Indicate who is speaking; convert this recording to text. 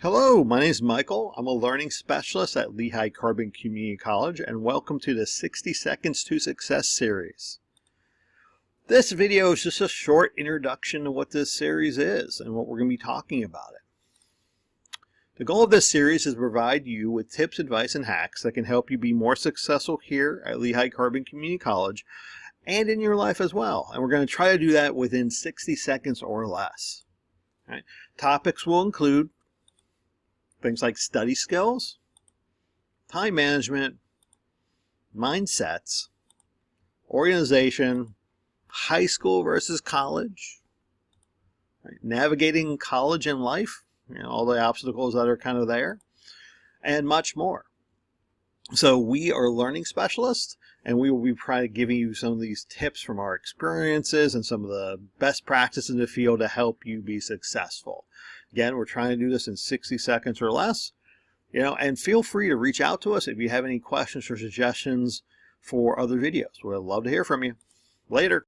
Speaker 1: Hello, my name is Michael. I'm a learning specialist at Lehigh Carbon Community College, and welcome to the 60 Seconds to Success series. This video is just a short introduction to what this series is and what we're going to be talking about it. The goal of this series is to provide you with tips, advice, and hacks that can help you be more successful here at Lehigh Carbon Community College and in your life as well. And we're going to try to do that within 60 seconds or less. All right. Topics will include things like study skills, time management, mindsets, organization, high school versus college, right, navigating college and life, all the obstacles that are kind of there, and much more. So we are learning specialists, and we will be probably giving you some of these tips from our experiences and some of the best practices in the field to help you be successful. Again, we're trying to do this in 60 seconds or less, and feel free to reach out to us if you have any questions or suggestions for other videos. We'd love to hear from you. Later.